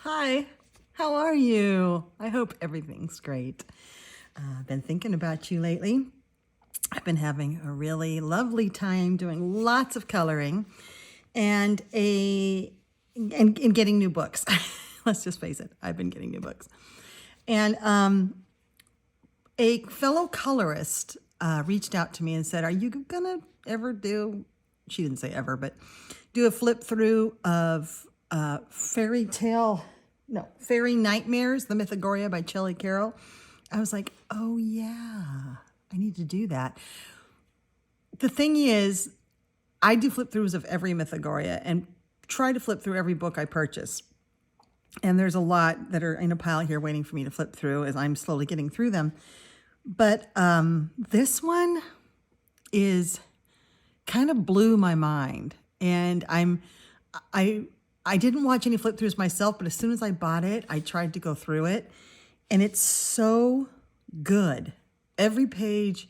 Hi, how are you? I hope everything's great. I've been thinking about you lately. I've been having a really lovely time doing lots of coloring and getting new books. Let's just face it, I've been getting new books. And a fellow colorist reached out to me and said, "Are you gonna ever do?" She didn't say ever, but do a flip through of Fairy Nightmares, the Mythogoria by Chellie Carroll. I was like, oh yeah, I need to do that. The thing is, I do flip throughs of every Mythogoria and try to flip through every book I purchase. And there's a lot that are in a pile here waiting for me to flip through as I'm slowly getting through them. But this one is kind of blew my mind. And I didn't watch any flip throughs myself, but as soon as I bought it, I tried to go through it. And it's so good. Every page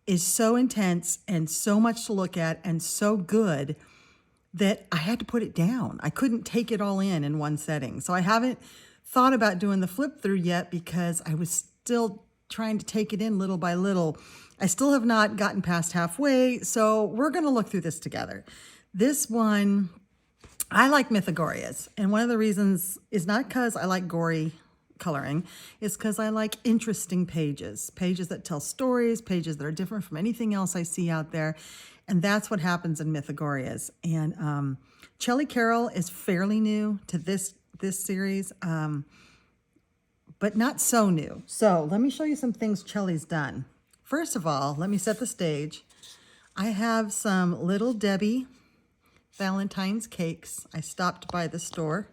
is so intense and so much to look at and so good that I had to put it down. I couldn't take it all in one setting. So I haven't thought about doing the flip through yet because I was still trying to take it in little by little. I still have not gotten past halfway, so we're going to look through this together. This one, I like Mythogorias, and one of the reasons is not because I like gory coloring, it's because I like interesting pages that tell stories, pages that are different from anything else I see out there, and that's what happens in Mythogorias. And Chellie Carroll is fairly new to this series, but not so new. So let me show you some things Chellie's done. First of all, let me set the stage. I have some Little Debbie Valentine's cakes. I stopped by the store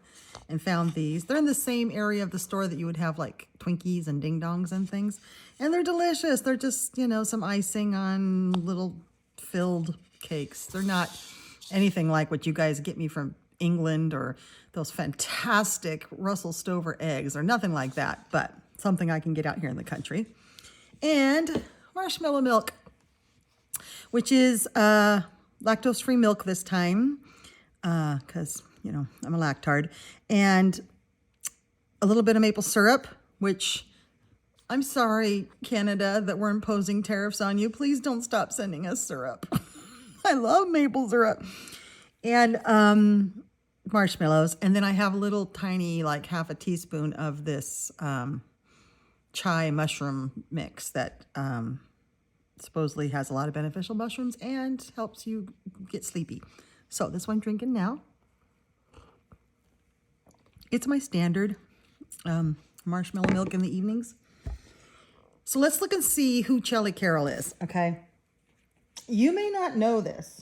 and found these. They're in the same area of the store that you would have like Twinkies and Ding Dongs and things. And they're delicious. They're just, you know, some icing on little filled cakes. They're not anything like what you guys get me from England or those fantastic Russell Stover eggs or nothing like that, but something I can get out here in the country. And marshmallow milk, which is lactose-free milk this time, because, you know, I'm a lactard, and a little bit of maple syrup, which I'm sorry, Canada, that we're imposing tariffs on you. Please don't stop sending us syrup. I love maple syrup. And marshmallows. And then I have a little tiny, like half a teaspoon of this chai mushroom mix that supposedly has a lot of beneficial mushrooms and helps you get sleepy. So this one I'm drinking now. It's my standard marshmallow milk in the evenings. So let's look and see who Chellie Carroll is, okay? You may not know this,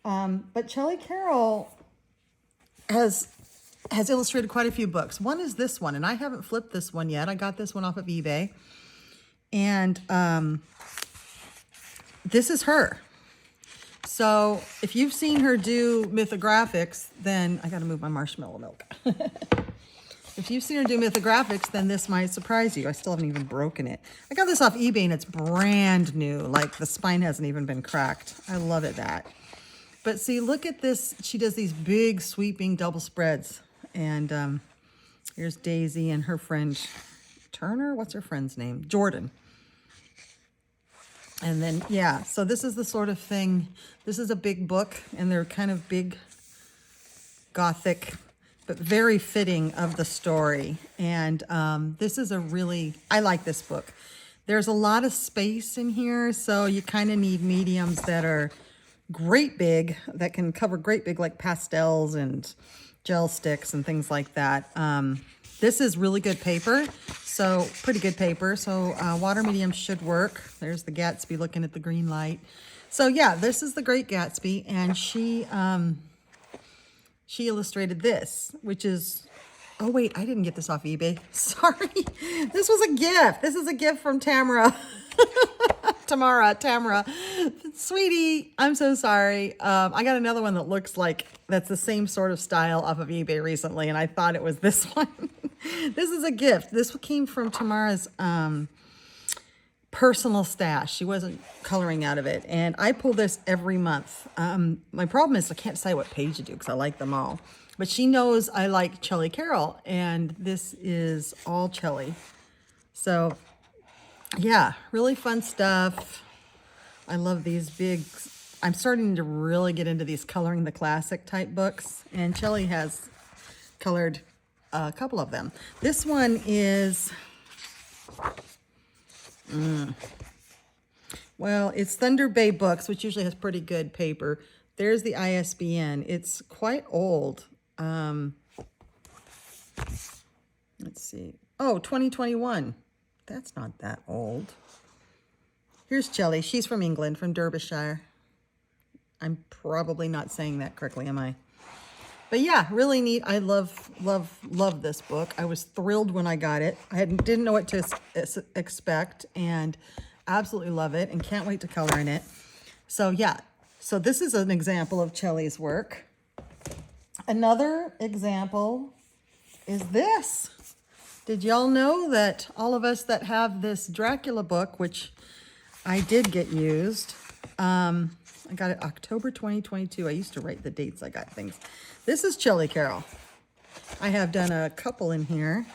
but Chellie Carroll has illustrated quite a few books. One is this one, and I haven't flipped this one yet. I got this one off of eBay. And this is her. So if you've seen her do mythographics, then I got to move my marshmallow milk. If you've seen her do mythographics, then this might surprise you. I still haven't even broken it. I got this off eBay and it's brand new. Like the spine hasn't even been cracked. I love it that. But see, look at this. She does these big sweeping double spreads. And here's Daisy and her friend Turner. What's her friend's name? Jordan. And then, yeah, so this is the sort of thing, this is a big book, and they're kind of big, gothic, but very fitting of the story. And this is a really, I like this book. There's a lot of space in here, so you kind of need mediums that are great big, that can cover great big, like pastels and gel sticks and things like that. This is really good paper, so pretty good paper. So water medium should work. There's the Gatsby looking at the green light. So yeah, this is the Great Gatsby, and she illustrated this, which is, oh wait, I didn't get this off eBay. Sorry, this was a gift. This is a gift from Tamara. Tamara. Sweetie, I'm so sorry. I got another one that looks like, that's the same sort of style off of eBay recently, and I thought it was this one. This is a gift. This came from Tamara's personal stash. She wasn't coloring out of it. And I pull this every month. My problem is I can't say what page to do because I like them all. But she knows I like Chellie Carroll, and this is all Chellie. So yeah, really fun stuff. I love these big, I'm starting to really get into these coloring the classic type books, and Chellie has colored a couple of them. This one is, well, it's Thunder Bay Books, which usually has pretty good paper. There's the ISBN. It's quite old. Let's see. Oh, 2021. That's not that old. Here's Chellie. She's from England, from Derbyshire. I'm probably not saying that correctly, am I? But yeah, really neat. I love this book. I was thrilled when I got it. I didn't know what to expect, and absolutely love it, and can't wait to color in it. So yeah, so this is an example of Chellie's work. Another example is this. Did y'all know that all of us that have this Dracula book, which I did get used, I got it October 2022. I used to write the dates I got things. This is Chellie Carroll. I have done a couple in here.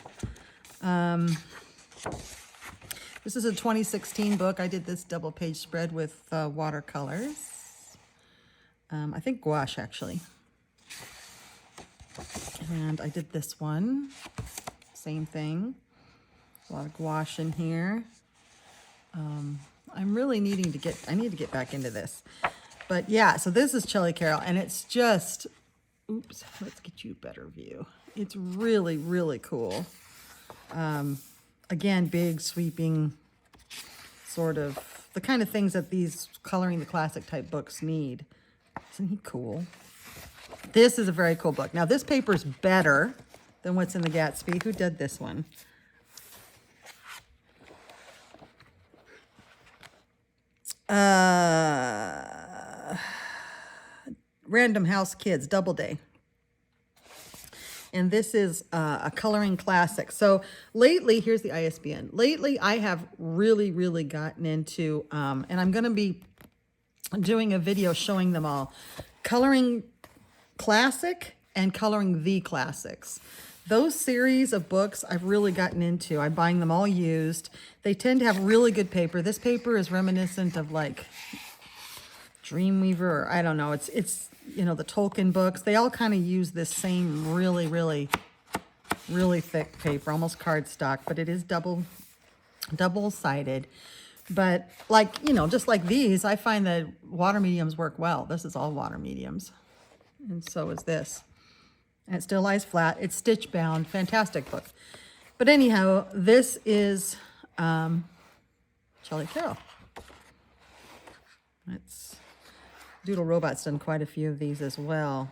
This is a 2016 book. I did this double page spread with watercolors. I think gouache, actually. And I did this one. Same thing. A lot of gouache in here. I'm really needing to get, I need to get back into this. But yeah, so this is Chellie Carroll, and it's just, oops, let's get you a better view. It's really, really cool. Again, big, sweeping, sort of, the kind of things that these coloring the classic type books need. Isn't he cool? This is a very cool book. Now, this paper's better than what's in the Gatsby. Who did this one? Random House Kids, Doubleday. And this is a coloring classic. So lately, here's the ISBN. Lately, I have really, really gotten into, and I'm going to be doing a video showing them all, coloring classic and coloring the classics. Those series of books I've really gotten into. I'm buying them all used. They tend to have really good paper. This paper is reminiscent of like Dreamweaver, or I don't know. It's you know, the Tolkien books. They all kind of use this same really, really, really thick paper, almost cardstock, but it is double-sided. But like, you know, just like these, I find that water mediums work well. This is all water mediums. And so is this. And it still lies flat. It's stitch bound. Fantastic book. But anyhow, this is Chellie Carroll. It's Doodle Robot's done quite a few of these as well.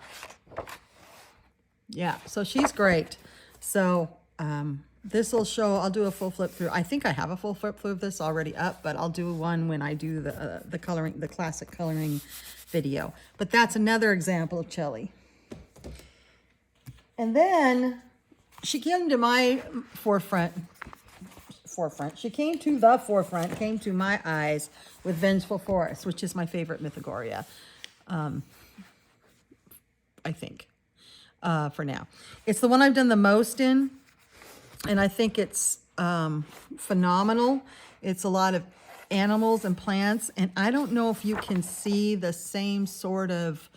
Yeah, so she's great. So this will show, I'll do a full flip through. I think I have a full flip through of this already up, but I'll do one when I do the coloring, the classic coloring video. But that's another example of Chellie. And then she came to my forefront. She came to the forefront, came to my eyes with Vengeful Forest, which is my favorite Mythogoria, I think, for now. It's the one I've done the most in, and I think it's phenomenal. It's a lot of animals and plants, and I don't know if you can see the same sort of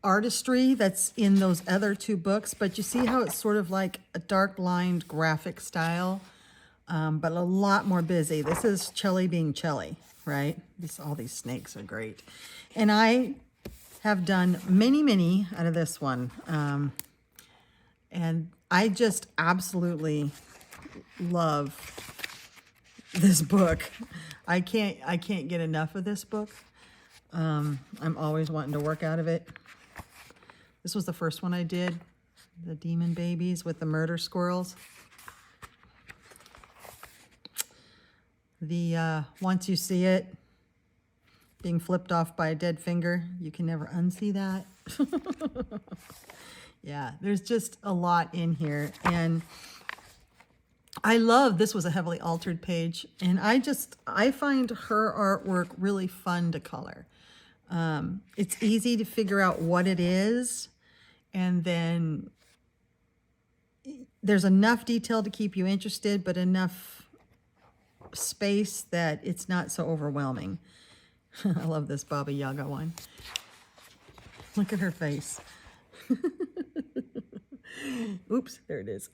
artistry that's in those other two books, but you see how it's sort of like a dark lined graphic style, but a lot more busy. This is Chellie being Chellie, right? All these snakes are great. And I have done many out of this one. And I just absolutely love this book. I can't get enough of this book. I'm always wanting to work out of it. This was the first one I did, the demon babies with the murder squirrels. The once you see it being flipped off by a dead finger, you can never unsee that. Yeah, there's just a lot in here. And I love, this was a heavily altered page, and I find her artwork really fun to color. It's easy to figure out what it is, and then there's enough detail to keep you interested, but enough space that it's not so overwhelming. I love this Baba Yaga one. Look at her face. Oops, there it is.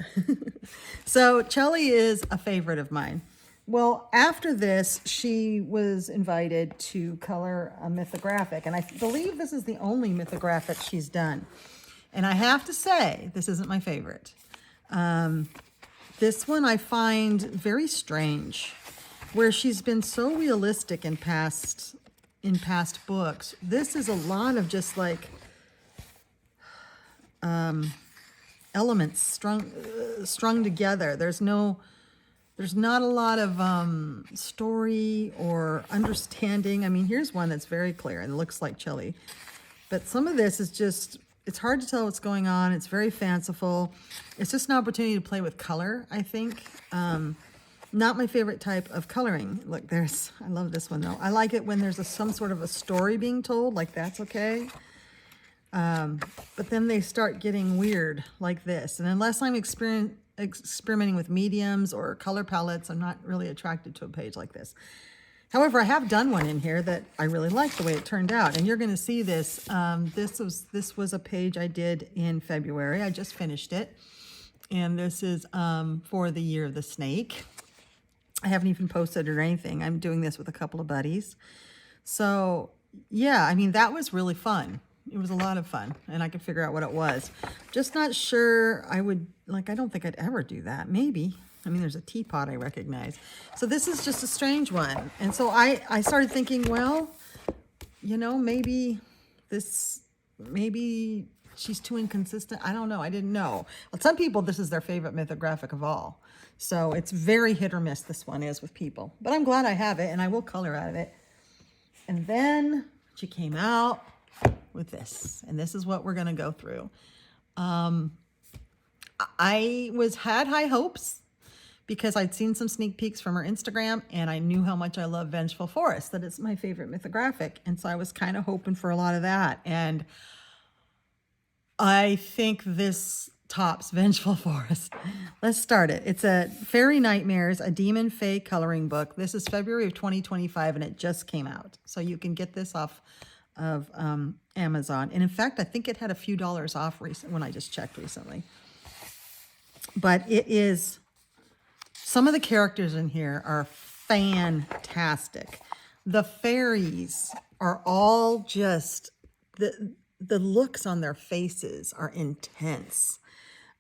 So Chellie is a favorite of mine. Well, after this, she was invited to color a mythographic, and I believe this is the only mythographic she's done. And I have to say, this isn't my favorite. This one I find very strange, where she's been so realistic in past books. This is a lot of just like elements strung together. There's not a lot of story or understanding. I mean, here's one that's very clear and looks like Chellie, but some of this is just, it's hard to tell what's going on. It's very fanciful. It's just an opportunity to play with color, I think. Not my favorite type of coloring. Look, I love this one though. I like it when there's some sort of a story being told, like that's okay. But then they start getting weird like this. And unless I'm experimenting with mediums or color palettes, I'm not really attracted to a page like this. However, I have done one in here that I really like the way it turned out, and you're going to see this. This was a page I did in February. I just finished it, and this is for the Year of the Snake. I haven't even posted it or anything. I'm doing this with a couple of buddies. So yeah, I mean, that was really fun. It was a lot of fun, and I could figure out what it was. Just not sure I would, like, I don't think I'd ever do that. Maybe. I mean, there's a teapot I recognize. So this is just a strange one. And so I started thinking, well, you know, maybe she's too inconsistent. I don't know. I didn't know. Well, some people, this is their favorite mythographic of all. So it's very hit or miss, this one is with people. But I'm glad I have it, and I will color out of it. And then she came out with this, and this is what we're going to go through. I had high hopes because I'd seen some sneak peeks from her Instagram, and I knew how much I love Vengeful Forest, that it's my favorite mythographic. And so I was kind of hoping for a lot of that. And I think this tops Vengeful Forest. Let's start it. It's a Fairy Nightmares, a Demon Fae coloring book. This is February of 2025, and it just came out. So you can get this off of Amazon. And in fact, I think it had a few dollars off when I just checked recently. But it is, some of the characters in here are fantastic. The fairies are all just, the looks on their faces are intense.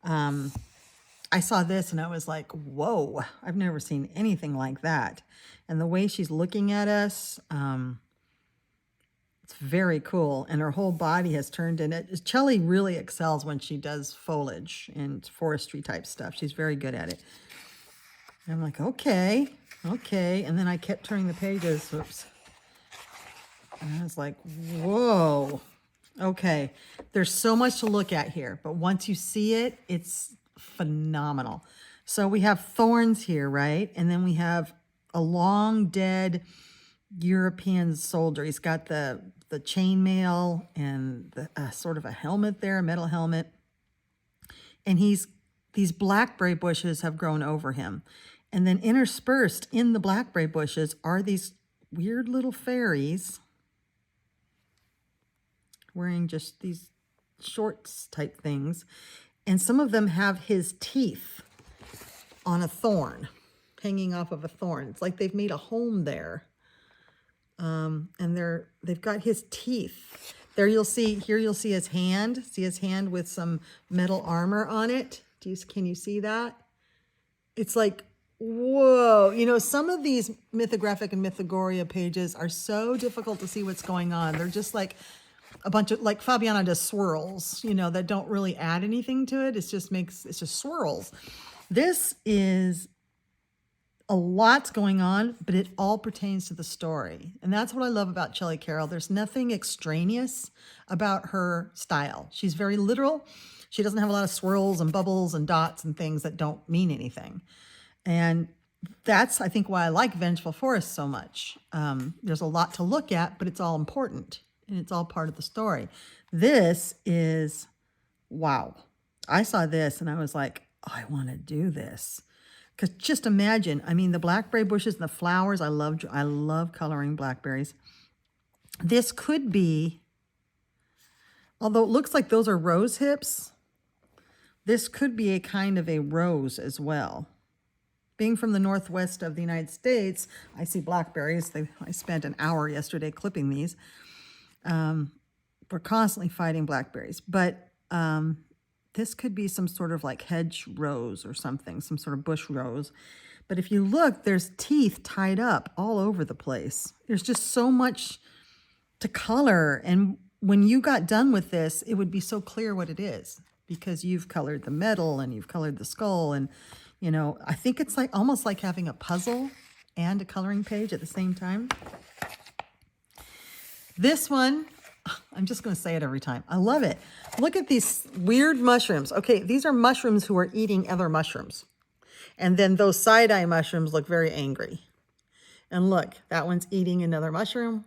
I saw this and I was like, whoa, I've never seen anything like that. And the way she's looking at us, it's very cool. And her whole body has turned in it. Chellie really excels when she does foliage and forestry type stuff. She's very good at it. And I'm like, okay. And then I kept turning the pages. Oops. And I was like, whoa. Okay. There's so much to look at here, but once you see it, it's phenomenal. So we have thorns here, right? And then we have a long dead European soldier. He's got the chainmail and the sort of a helmet there, a metal helmet. And these blackberry bushes have grown over him. And then interspersed in the blackberry bushes are these weird little fairies wearing just these shorts type things. And some of them have his teeth on a thorn, hanging off of a thorn. It's like they've made a home there. And they've got his teeth. There you'll see his hand. See his hand with some metal armor on it. Can you see that? It's like, whoa. You know, some of these mythographic and Mythogoria pages are so difficult to see what's going on. They're just like a bunch of, like Fabiana does swirls, you know, that don't really add anything to it. It's just swirls. This is a lot's going on, but it all pertains to the story. And that's what I love about Chellie Carroll. There's nothing extraneous about her style. She's very literal. She doesn't have a lot of swirls and bubbles and dots and things that don't mean anything. And that's, I think, why I like Vengeful Forest so much. There's a lot to look at, but it's all important and it's all part of the story. This is, wow. I saw this and I was like, oh, I want to do this. Because just imagine, I mean, the blackberry bushes and the flowers, I love coloring blackberries. This could be, although it looks like those are rose hips, this could be a kind of a rose as well. Being from the northwest of the United States, I see blackberries. I spent an hour yesterday clipping these. We're constantly fighting blackberries, but this could be some sort of like hedge rose or something, some sort of bush rose. But if you look, there's teeth tied up all over the place. There's just so much to color. And when you got done with this, it would be so clear what it is because you've colored the metal and you've colored the skull. And, you know, I think it's like almost like having a puzzle and a coloring page at the same time. This one, I'm just going to say it every time. I love it. Look at these weird mushrooms. Okay, these are mushrooms who are eating other mushrooms. And then those side-eye mushrooms look very angry. And look, that one's eating another mushroom.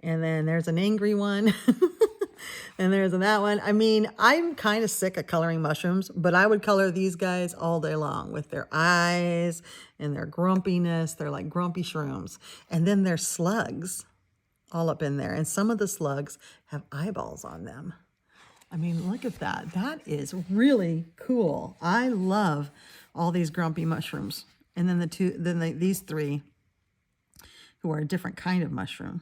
And then there's an angry one. And there's that one. I mean, I'm kind of sick of coloring mushrooms, but I would color these guys all day long with their eyes and their grumpiness. They're like grumpy shrooms. And then there's slugs all up in there. And some of the slugs have eyeballs on them. I mean, look at that. That is really cool. I love all these grumpy mushrooms. And then these three who are a different kind of mushroom.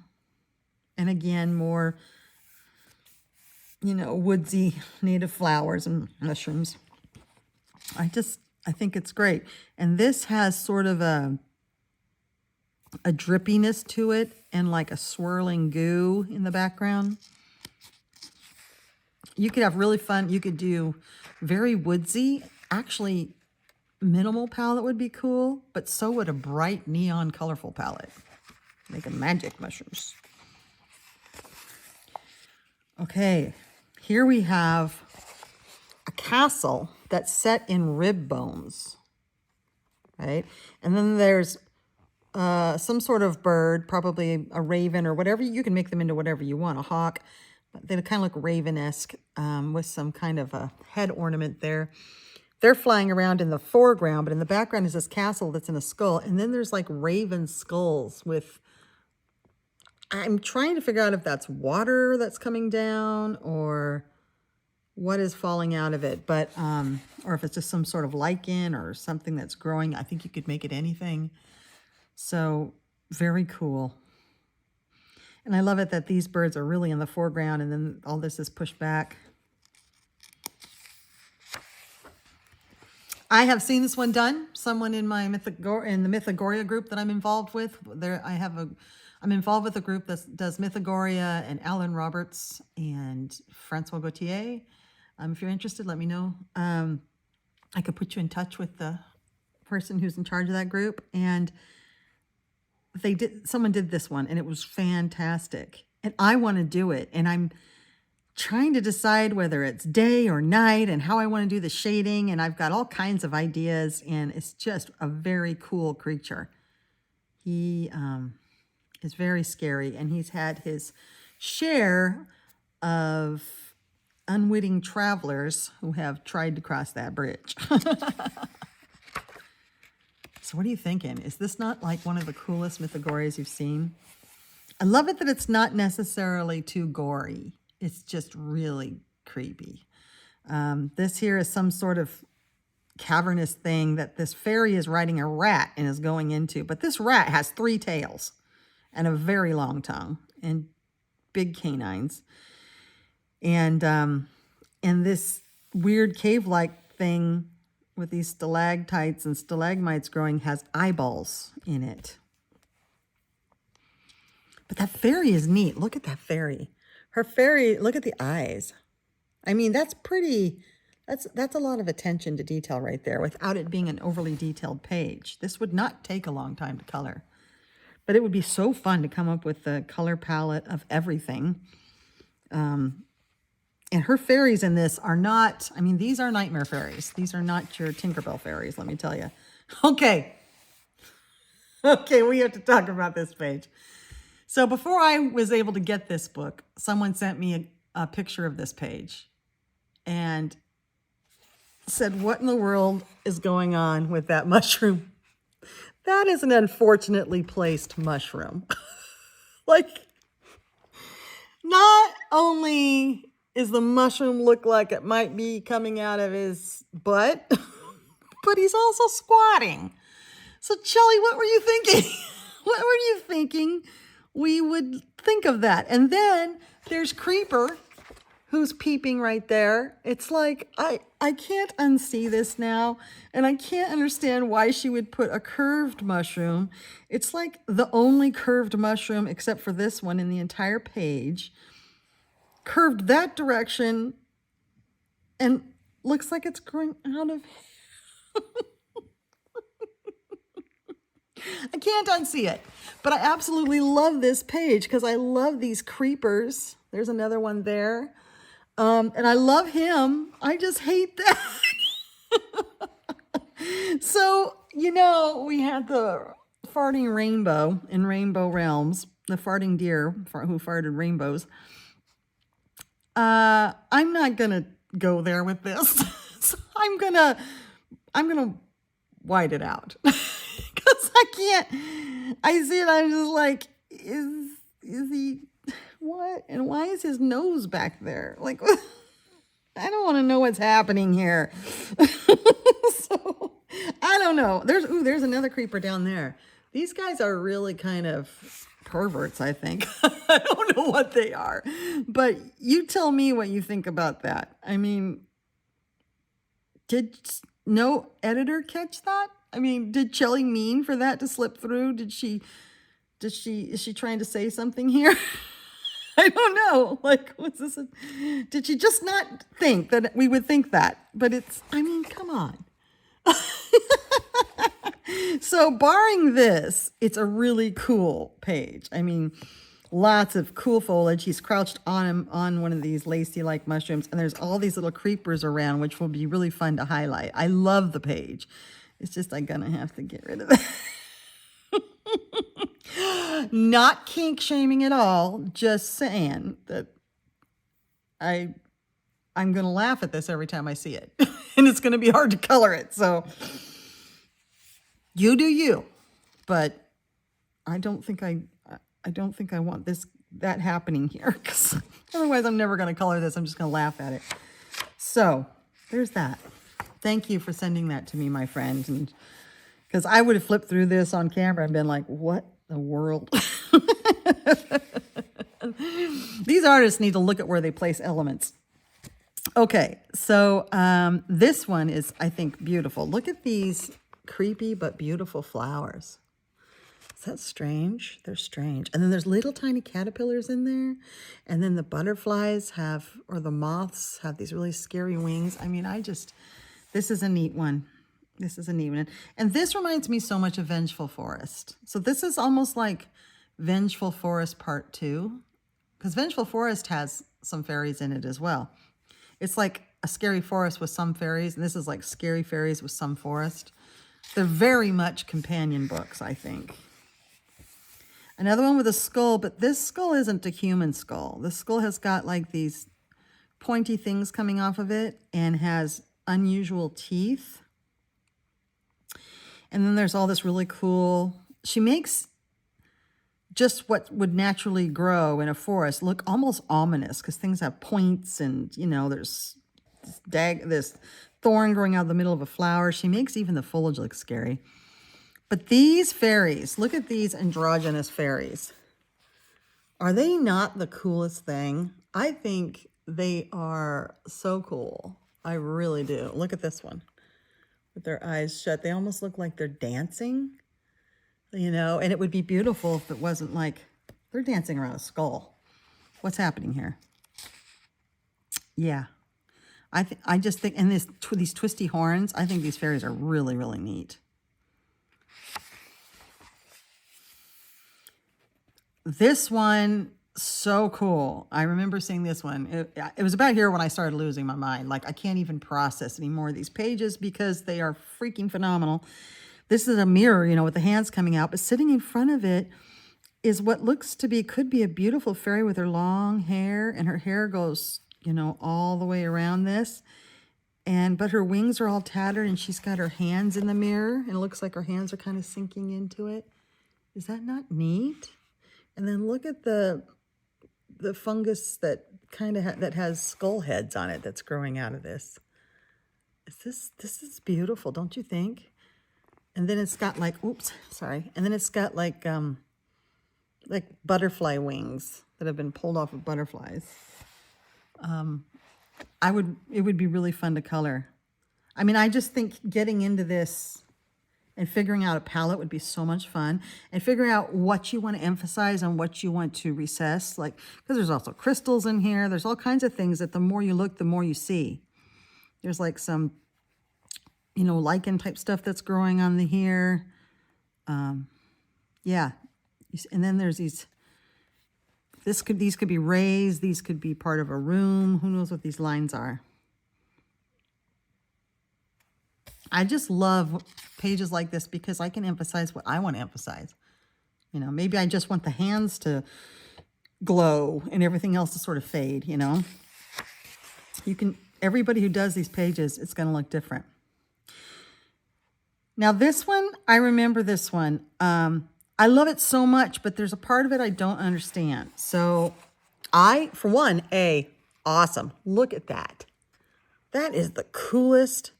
And again, more, you know, woodsy native flowers and mushrooms. I think it's great. And this has sort of a drippiness to it and like a swirling goo in the background. You could have really fun. You could do very woodsy, actually minimal palette would be cool, but so would a bright neon colorful palette. Make a magic mushrooms. Okay, here we have a castle that's set in rib bones, right? And then there's some sort of bird, probably a raven or whatever. You can make them into whatever you want, a hawk. But they kind of look raven-esque with some kind of a head ornament there. They're flying around in the foreground, but in the background is this castle that's in a skull. And then there's like raven skulls with, I'm trying to figure out if that's water that's coming down or what is falling out of it, but or if it's just some sort of lichen or something that's growing. I think you could make it anything. So very cool. And I love it that these birds are really in the foreground and then all this is pushed back. I have seen this one done. Someone in my Mythogoria group that I'm involved with. I'm involved with a group that does Mythogoria and Alan Roberts and Francois Gauthier. If you're interested, let me know. I could put you in touch with the person who's in charge of that group. And someone did this one and it was fantastic. And I want to do it. And I'm trying to decide whether it's day or night and how I want to do the shading. And I've got all kinds of ideas and it's just a very cool creature. He is very scary and he's had his share of unwitting travelers who have tried to cross that bridge. So what are you thinking? Is this not like one of the coolest Mythogorias you've seen? I love it that it's not necessarily too gory. It's just really creepy. This here is some sort of cavernous thing that this fairy is riding a rat and is going into. But this rat has 3 tails and a very long tongue and big canines. And this weird cave-like thing with these stalactites and stalagmites growing has eyeballs in it. But that fairy is neat. Look at that fairy. Her fairy, look at the eyes. I mean, that's a lot of attention to detail right there without it being an overly detailed page. This would not take a long time to color. But it would be so fun to come up with the color palette of everything. And her fairies in this are not, I mean, these are nightmare fairies. These are not your Tinkerbell fairies, let me tell you. Okay, Okay, we have to talk about this page. So before I was able to get this book, someone sent me a picture of this page and said, what in the world is going on with that mushroom? That is an unfortunately placed mushroom. Like, not only is the mushroom look like it might be coming out of his butt, but he's also squatting. So, Chellie, what were you thinking? What were you thinking we would think of that? And then there's Creeper, who's peeping right there. It's like, I can't unsee this now, and I can't understand why she would put a curved mushroom. It's like the only curved mushroom, except for this one in the entire page, curved that direction, and looks like it's growing out of... I can't unsee it, but I absolutely love this page because I love these creepers. There's another one there. And I love him. I just hate that. So, you know, we had the farting rainbow in Rainbow Realms, the farting deer who farted rainbows. I'm not going to go there with this. So I'm going to white it out. Because I can't, I see it, I'm just like, is he, what? And why is his nose back there? Like, I don't want to know what's happening here. So, I don't know. There's another creeper down there. These guys are really kind of perverts, I think. I don't know what they are. But you tell me what you think about that. I mean, did no editor catch that? I mean, did Chellie mean for that to slip through? Is she trying to say something here? I don't know. Like, what's this? Did she just not think that we would think that? But I mean, come on. So barring this, it's a really cool page. I mean, lots of cool foliage. He's crouched on one of these lacy-like mushrooms, and there's all these little creepers around, which will be really fun to highlight. I love the page. It's just I'm gonna have to get rid of that. Not kink shaming at all, just saying that I'm gonna laugh at this every time I see it. And it's gonna be hard to color it. So you do you. But I don't think I want that happening here, because otherwise I'm never gonna color this. I'm just gonna laugh at it. So there's that. Thank you for sending that to me, my friend. And because I would have flipped through this on camera and been like, what the world? These artists need to look at where they place elements. Okay, so this one is, I think, beautiful. Look at these creepy but beautiful flowers. Is that strange? They're strange. And then there's little tiny caterpillars in there. And then the butterflies or the moths have these really scary wings. I mean, this is a neat one. This is a neat one. And this reminds me so much of Vengeful Forest. So this is almost like Vengeful Forest Part 2. Because Vengeful Forest has some fairies in it as well. It's like a scary forest with some fairies. And this is like scary fairies with some forest. They're very much companion books, I think. Another one with a skull. But this skull isn't a human skull. This skull has got like these pointy things coming off of it. And has unusual teeth. And then there's all this really cool, she makes just what would naturally grow in a forest look almost ominous, because things have points and, you know, there's this thorn growing out of the middle of a flower. She makes even the foliage look scary. But these fairies, look at these androgynous fairies. Are they not the coolest thing? I think they are so cool. I really do. Look at this one with their eyes shut. They almost look like they're dancing, you know, and it would be beautiful if it wasn't like they're dancing around a skull. What's happening here? Yeah. I just think, and these twisty horns, I think these fairies are really, really neat. This one, so cool. I remember seeing this one. It was about here when I started losing my mind. Like, I can't even process any more of these pages because they are freaking phenomenal. this is a mirror, you know, with the hands coming out, but sitting in front of it is what looks to be, could be a beautiful fairy with her long hair, and her hair goes, you know, all the way around this. But her wings are all tattered, and she's got her hands in the mirror, and it looks like her hands are kind of sinking into it. Is that not neat? And then look at the fungus that kind of that has skull heads on it that's growing out of this. This is beautiful, don't you think? And then it's got like, oops, sorry. And then it's got like butterfly wings that have been pulled off of butterflies. It would be really fun to color. I mean, I just think getting into this and figuring out a palette would be so much fun, and figuring out what you want to emphasize and what you want to recess, like, because there's also crystals in here. There's all kinds of things that the more you look, the more you see. There's like some, you know, lichen type stuff that's growing on the here. Yeah. And then there's these could be rays. These could be part of a room. Who knows what these lines are? I just love pages like this because I can emphasize what I want to emphasize. You know, maybe I just want the hands to glow and everything else to sort of fade, you know. Everybody who does these pages, it's going to look different. Now this one, I remember this one. I love it so much, but there's a part of it I don't understand. So for one, awesome. Look at that. That is the coolest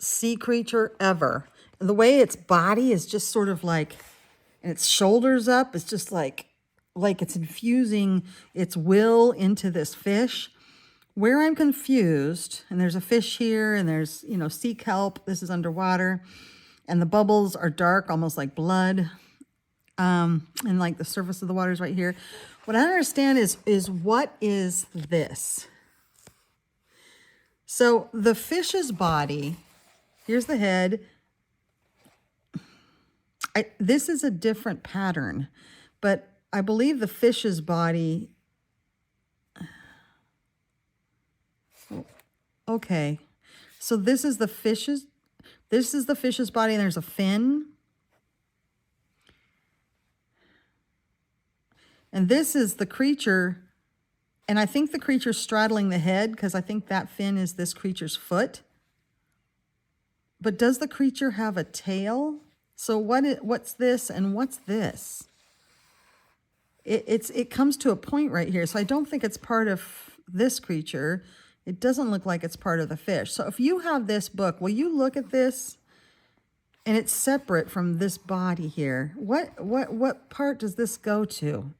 sea creature ever. And the way its body is just sort of like, and its shoulders up, it's just like it's infusing its will into this fish. Where I'm confused, and there's a fish here, and there's, you know, sea kelp. This is underwater. And the bubbles are dark, almost like blood. And like the surface of the water is right here. What I don't understand is what is this? So the fish's body, here's the head. This is a different pattern, but I believe the fish's body. Okay, so this is the fish's body, and there's a fin. And this is the creature, and I think the creature's straddling the head because I think that fin is this creature's foot. But does the creature have a tail? So what's this and what's this? It comes to a point right here, so I don't think it's part of this creature. It doesn't look like it's part of the fish. So if you have this book, will you look at this? And it's separate from this body here. What part does this go to?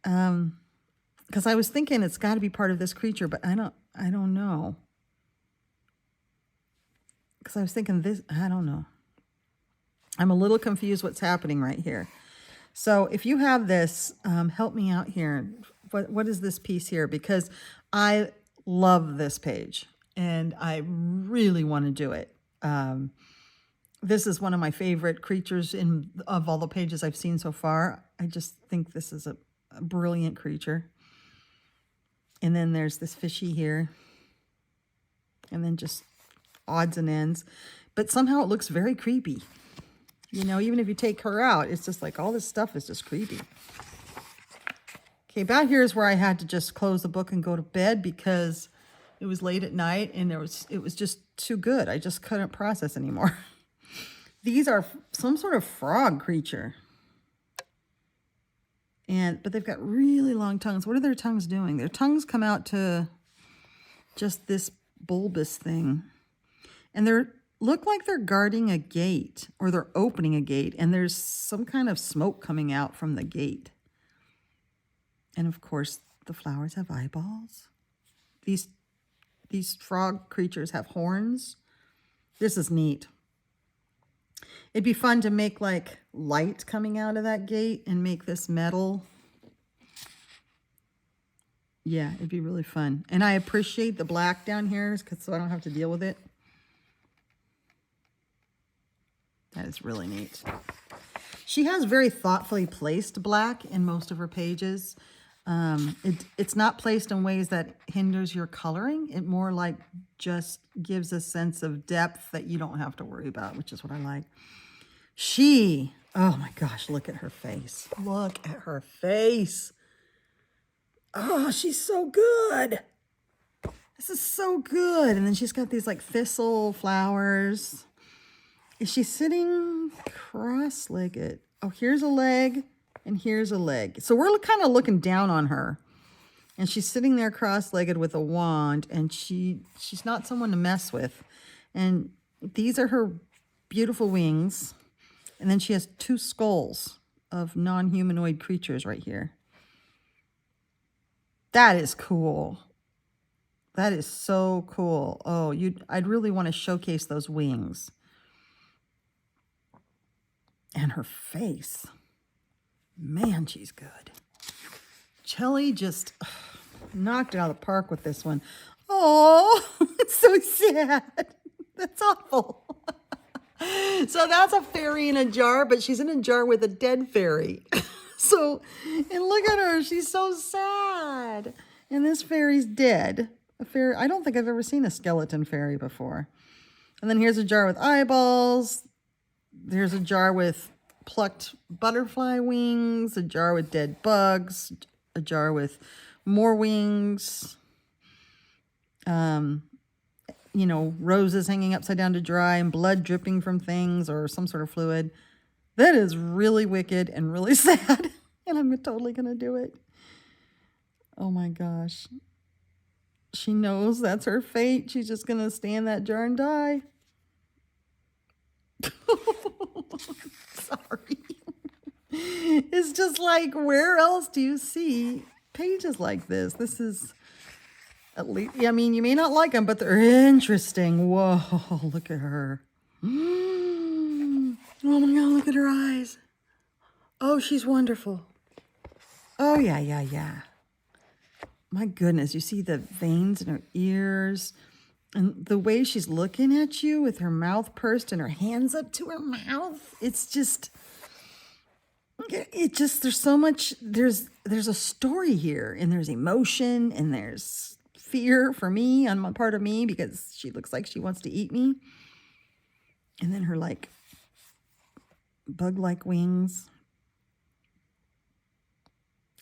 Because I was thinking it's got to be part of this creature, but I don't know. Because I was thinking this, I don't know. I'm a little confused what's happening right here. So if you have this, help me out here. What is this piece here? Because I love this page and I really want to do it. This is one of my favorite creatures of all the pages I've seen so far. I just think this is a brilliant creature. And then there's this fishy here. And then just odds and ends. But somehow it looks very creepy. You know, even if you take her out, it's just like all this stuff is just creepy. Okay, about here is where I had to just close the book and go to bed because it was late at night and it was just too good. I just couldn't process anymore. These are some sort of frog creature. But they've got really long tongues. What are their tongues doing? Their tongues come out to just this bulbous thing. And they look like they're guarding a gate, or they're opening a gate, and there's some kind of smoke coming out from the gate. And of course, the flowers have eyeballs. These frog creatures have horns. This is neat. It'd be fun to make like light coming out of that gate and make this metal. Yeah, it'd be really fun. And I appreciate the black down here so I don't have to deal with it. That is really neat. She has very thoughtfully placed black in most of her pages. It's not placed in ways that hinders your coloring. It more like just gives a sense of depth that you don't have to worry about, which is what I like. Oh my gosh, look at her face. Look at her face. Oh, she's so good. This is so good. And then she's got these like thistle flowers. Is she sitting cross-legged? Oh, here's a leg and here's a leg. So we're kind of looking down on her. And she's sitting there cross-legged with a wand, and she's not someone to mess with. And these are her beautiful wings. And then she has 2 skulls of non-humanoid creatures right here. That is cool. That is so cool. Oh, I'd really want to showcase those wings. And her face. Man, she's good. Chellie just knocked it out of the park with this one. Oh, it's so sad. That's awful. So that's a fairy in a jar, but she's in a jar with a dead fairy. So, and look at her. She's so sad. And this fairy's dead. A fairy. I don't think I've ever seen a skeleton fairy before. And then here's a jar with eyeballs. There's a jar with plucked butterfly wings, a jar with dead bugs, a jar with more wings. You know, roses hanging upside down to dry and blood dripping from things or some sort of fluid. That is really wicked and really sad. And I'm totally going to do it. Oh my gosh. She knows that's her fate. She's just going to stay in that jar and die. Sorry. It's just like, where else do you see pages like this? This is... At least, I mean, you may not like them, but they're interesting. Whoa, look at her. Oh my God, look at her eyes. Oh, she's wonderful. Oh, yeah. My goodness, you see the veins in her ears and the way she's looking at you with her mouth pursed and her hands up to her mouth. It's just, there's so much, there's a story here, and there's emotion, and there's fear for me on my part of me because she looks like she wants to eat me. And then her like bug-like wings.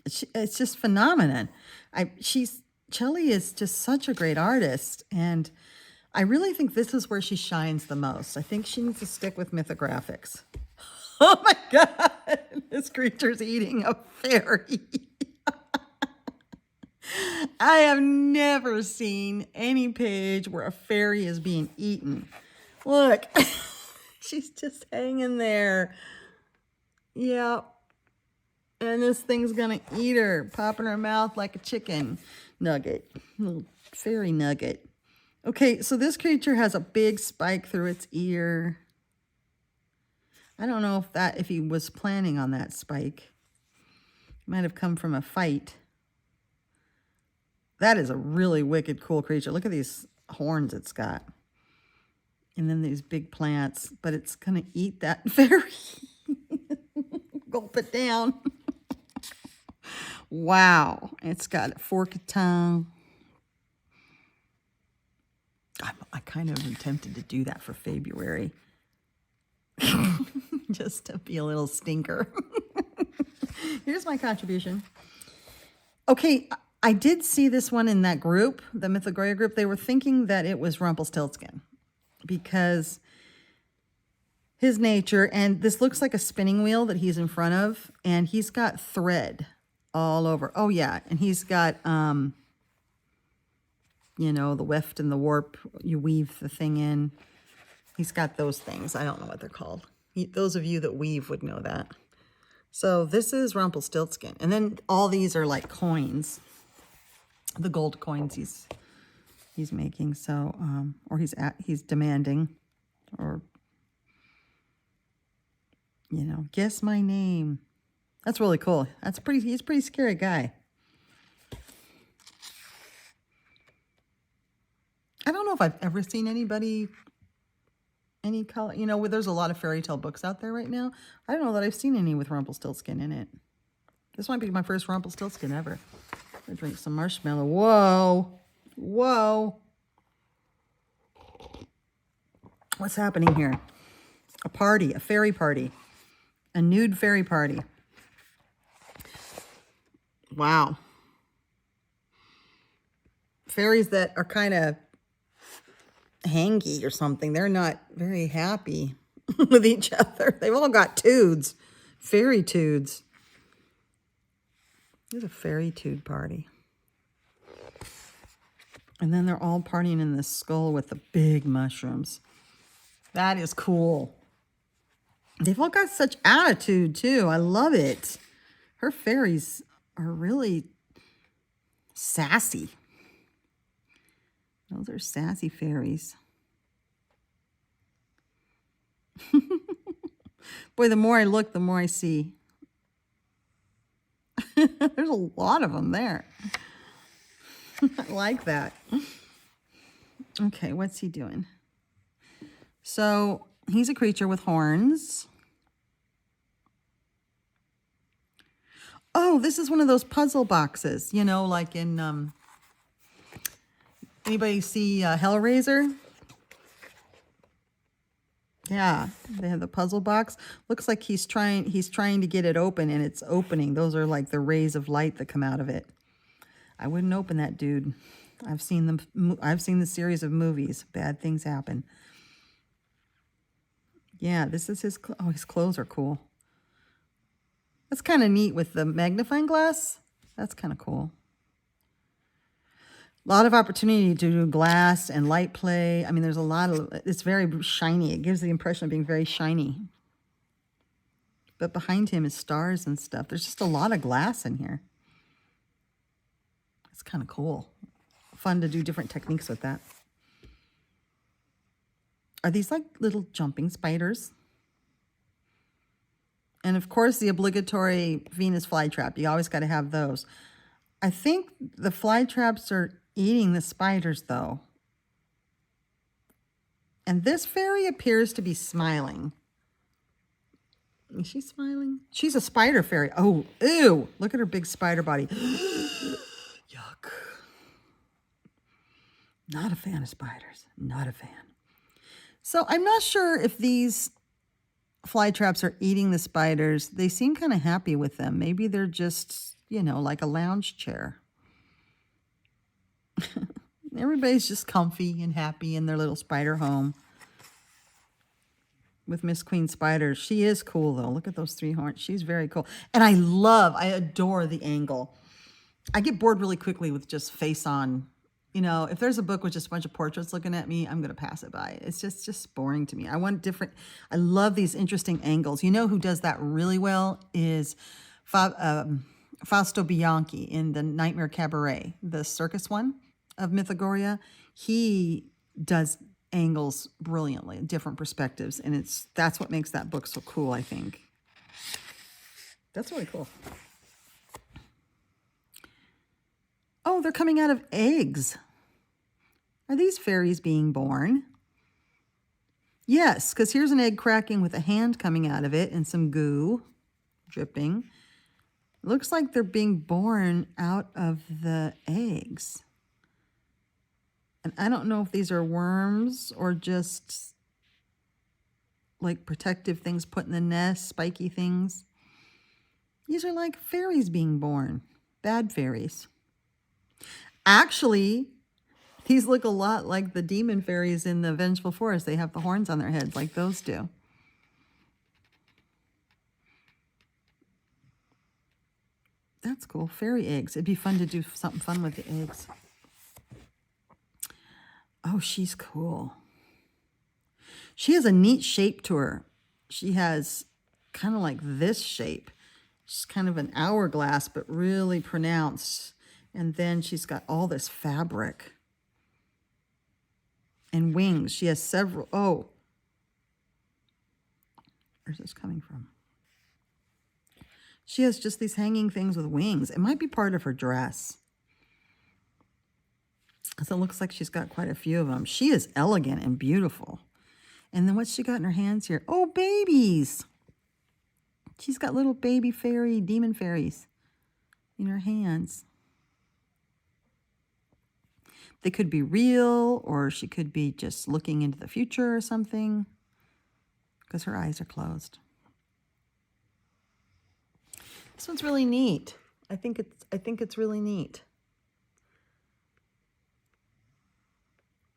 It's just phenomenon. Chellie is just such a great artist, and I really think this is where she shines the most. I think she needs to stick with mythographics. Oh my God, this creature's eating a fairy. I have never seen any page where a fairy is being eaten. Look, she's just hanging there. Yeah. And this thing's going to eat her, pop in her mouth like a chicken nugget, little fairy nugget. Okay, so this creature has a big spike through its ear. I don't know if he was planning on that spike. It might have come from a fight. That is a really wicked, cool creature. Look at these horns it's got. And then these big plants. But it's going to eat that fairy. Gulp it down. Wow. It's got a forked tongue. I kind of am tempted to do that for February. Just to be a little stinker. Here's my contribution. Okay, I did see this one in that group, the Mythogoria group. They were thinking that it was Rumpelstiltskin because his nature, and this looks like a spinning wheel that he's in front of, and he's got thread all over. Oh yeah, and he's got, you know, the weft and the warp. You weave the thing in. He's got those things. I don't know what they're called. Those of you that weave would know that. So this is Rumpelstiltskin, and then all these are like coins. The gold coins he's making, so or he's demanding, or you know, guess my name. That's really cool. He's a pretty scary guy. I don't know if I've ever seen any color, there's a lot of fairy tale books out there right now. I don't know that I've seen any with Rumpelstiltskin in it. This might be my first Rumpelstiltskin ever. I'm gonna drink some marshmallow. Whoa. Whoa. What's happening here? A party, a fairy party. A nude fairy party. Wow. Fairies that are kind of hangy or something. They're not very happy with each other. They've all got tudes. Fairy tudes. There's a fairy tude party. And then they're all partying in this skull with the big mushrooms. That is cool. They've all got such attitude, too. I love it. Her fairies are really sassy. Those are sassy fairies. Boy, the more I look, the more I see. There's a lot of them there. I like that. Okay, what's he doing? So he's a creature with horns. Oh, this is one of those puzzle boxes, you know, like in, anybody see Hellraiser? Yeah, they have the puzzle box. Looks like he's trying to get it open, and it's opening. Those are like the rays of light that come out of it. I wouldn't open that, dude. I've seen them. I've seen the series of movies. Bad things happen. Yeah, this is his. Oh, his clothes are cool. That's kind of neat with the magnifying glass. That's kind of cool. A lot of opportunity to do glass and light play. I mean, there's a lot of, it's very shiny. It gives the impression of being very shiny. But behind him is stars and stuff. There's just a lot of glass in here. It's kind of cool. Fun to do different techniques with that. Are these like little jumping spiders? And of course, the obligatory Venus flytrap. You always got to have those. I think the flytraps are eating the spiders, though. And this fairy appears to be smiling. Is she smiling? She's a spider fairy. Oh, ew. Look at her big spider body. Yuck. Not a fan of spiders. Not a fan. So I'm not sure if these fly traps are eating the spiders. They seem kind of happy with them. Maybe they're just, you know, like a lounge chair. Everybody's just comfy and happy in their little spider home with Miss Queen Spider. She is cool, though. Look at those 3 horns. She's very cool. And I adore the angle. I get bored really quickly with just face on. You know, if there's a book with just a bunch of portraits looking at me, I'm going to pass it by. It's just boring to me. I want different. I love these interesting angles. You know who does that really well is Fausto Bianchi in the Nightmare Cabaret, the circus one of Mythogoria. He does angles brilliantly, different perspectives, and that's what makes that book so cool, I think. That's really cool. Oh, they're coming out of eggs. Are these fairies being born? Yes, because here's an egg cracking with a hand coming out of it and some goo dripping. Looks like they're being born out of the eggs. And I don't know if these are worms or just like protective things put in the nest, spiky things. These are like fairies being born, bad fairies. Actually, these look a lot like the demon fairies in the Vengeful Forest. They have the horns on their heads like those do. That's cool. Fairy eggs. It'd be fun to do something fun with the eggs. Oh, she's cool. She has a neat shape to her. She has kind of like this shape. She's kind of an hourglass, but really pronounced. And then she's got all this fabric and wings. She has several. Oh, where's this coming from? She has just these hanging things with wings. It might be part of her dress. Because it looks like she's got quite a few of them. She is elegant and beautiful. And then what's she got in her hands here? Oh, babies. She's got little baby fairy, demon fairies. in her hands. They could be real, or she could be just looking into the future or something, because her eyes are closed. This one's really neat. I think it's really neat.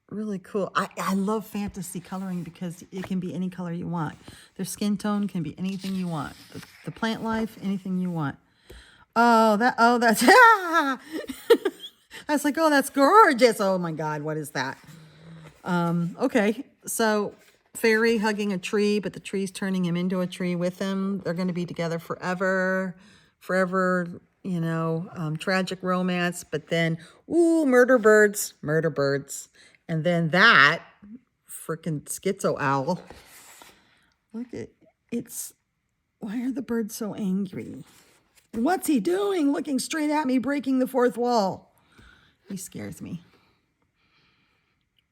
Really cool. I love fantasy coloring because it can be any color you want. Their skin tone can be anything you want. The plant life, anything you want. That's I was like, oh, that's gorgeous. Oh my God, what is that? Okay, so fairy hugging a tree, but the tree's turning him into a tree with him. They're going to be together forever, you know, tragic romance, but then, ooh, murder birds. And then that freaking schizo owl. Look at, why are the birds so angry? What's he doing? Looking straight at me, breaking the fourth wall. He scares me.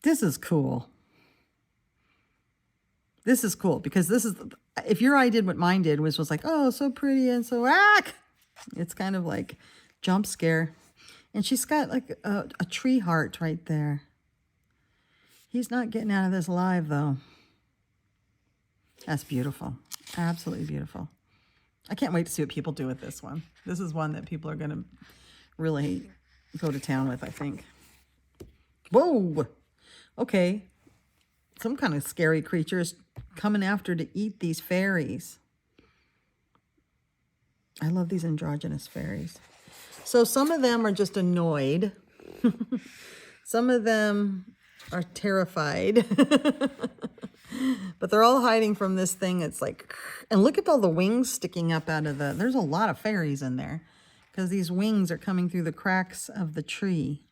This is cool. This is cool because this is, if your eye did what mine did, was like, oh, so pretty and so, it's kind of like jump scare. And she's got like a tree heart right there. He's not getting out of this alive, though. That's beautiful. Absolutely beautiful. I can't wait to see what people do with this one. This is one that people are going to really go to town with, I think. Whoa! Okay. Some kind of scary creature is coming after to eat these fairies. I love these androgynous fairies. So some of them are just annoyed. Some of them are terrified. But they're all hiding from this thing. It's like, and look at all the wings sticking up out of there's a lot of fairies in there because these wings are coming through the cracks of the tree.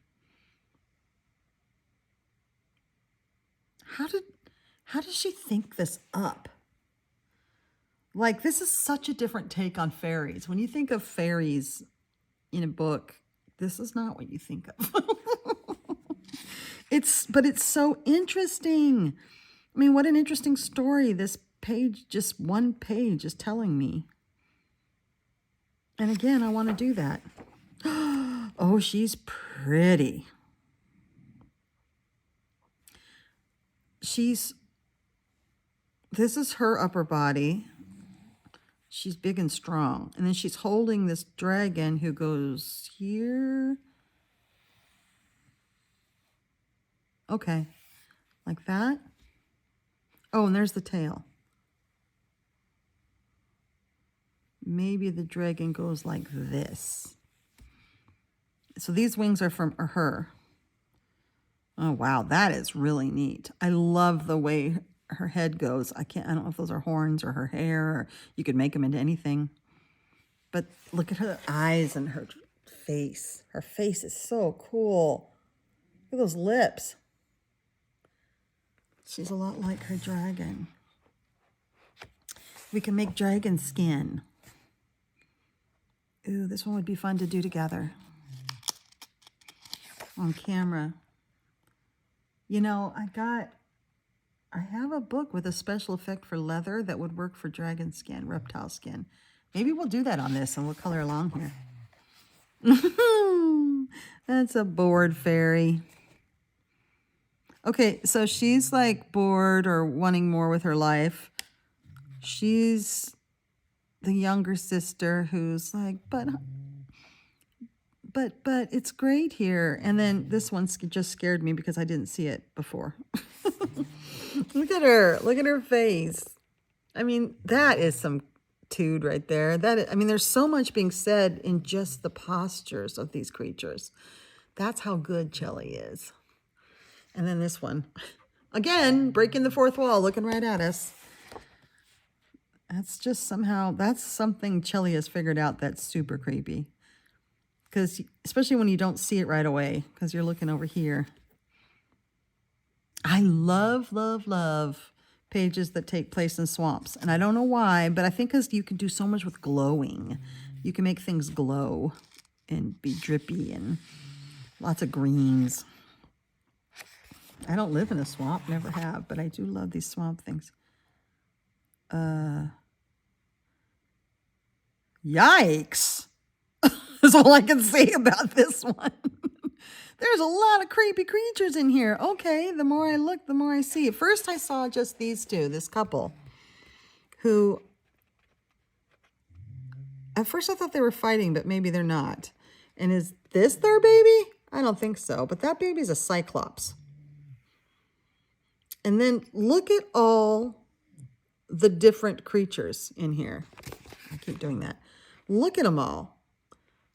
How does she think this up? Like, this is such a different take on fairies. When you think of fairies in a book, this is not what you think of. But it's so interesting. I mean, what an interesting story this page, just one page, is telling me. And again, I want to do that. Oh, she's pretty. This is her upper body. She's big and strong. And then she's holding this dragon who goes here. Okay, like that. Oh, and there's the tail. Maybe the dragon goes like this. So these wings are from her. Oh, wow, that is really neat. I love the way her head goes. I don't know if those are horns or her hair, or you could make them into anything. But look at her eyes and her face. Her face is so cool. Look at those lips. She's a lot like her dragon. We can make dragon skin. Ooh, this one would be fun to do together on camera. You know, I have a book with a special effect for leather that would work for dragon skin, reptile skin. Maybe we'll do that on this and we'll color along here. That's a bored fairy. Okay, so she's like bored or wanting more with her life. She's the younger sister who's like, but it's great here. And then this one just scared me because I didn't see it before. Look at her face. I mean, that is some tude right there. There's so much being said in just the postures of these creatures. That's how good Chellie is. And then this one, again, breaking the fourth wall, looking right at us. That's just that's something Chellie has figured out that's super creepy. Because, especially when you don't see it right away, because you're looking over here. I love, love, love pages that take place in swamps. And I don't know why, but I think because you can do so much with glowing. You can make things glow and be drippy and lots of greens. I don't live in a swamp, never have, but I do love these swamp things. Yikes. is all I can say about this one. There's a lot of creepy creatures in here. Okay, the more I look, the more I see. At first I saw just these two, this couple, who, at first I thought they were fighting, but maybe they're not. And is this their baby? I don't think so, but that baby's a cyclops. And then look at all the different creatures in here. I keep doing that. Look at them all.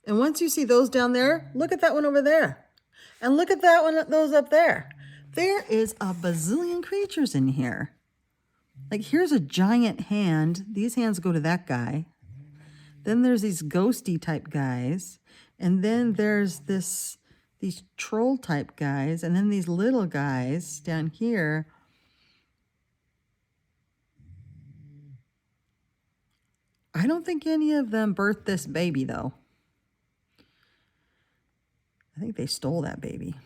And once you see those down there, look at that one over there. And look at that one, those up there. There is a bazillion creatures in here. Like, here's a giant hand. These hands go to that guy. Then there's these ghosty type guys. And then there's these troll type guys. And then these little guys down here. I don't think any of them birthed this baby, though. I think they stole that baby.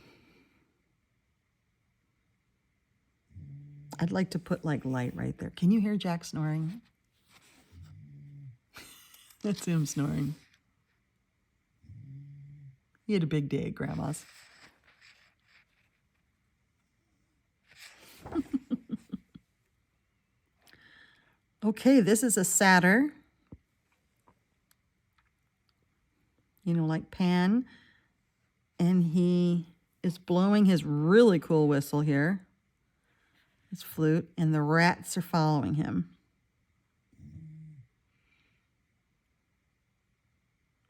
I'd like to put, like, light right there. Can you hear Jack snoring? That's him snoring. He had a big day at Grandma's. Okay, this is a satyr. You know, like Pan. And he is blowing his really cool whistle here. His flute. And the rats are following him.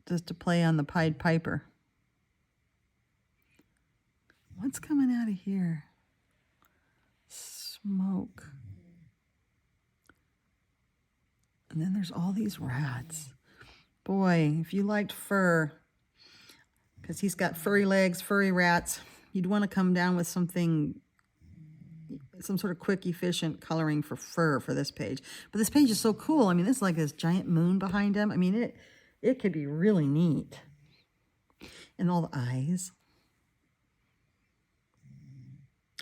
Just to play on the Pied Piper. What's coming out of here? Smoke. And then there's all these rats. Boy, if you liked fur, because he's got furry legs, furry rats, you'd want to come down with something, some sort of quick, efficient coloring for fur for this page. But this page is so cool. I mean, this is like this giant moon behind him. I mean, it could be really neat. And all the eyes.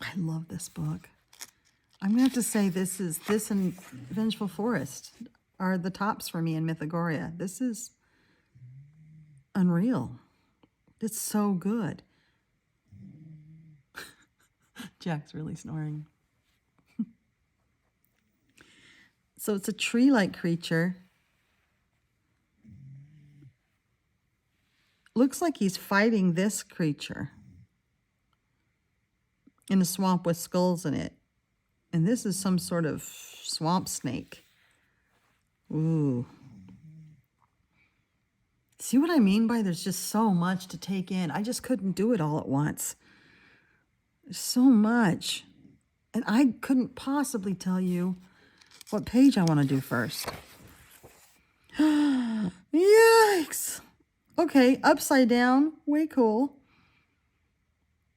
I love this book. I'm going to have to say this and Vengeful Forest are the tops for me in Mythogoria. This is unreal. It's so good. Jack's really snoring. So it's a tree-like creature. Looks like he's fighting this creature in a swamp with skulls in it. And this is some sort of swamp snake. Ooh. See what I mean by there's just so much to take in. I just couldn't do it all at once. There's so much. And I couldn't possibly tell you what page I want to do first. Yikes. Okay, upside down. Way cool.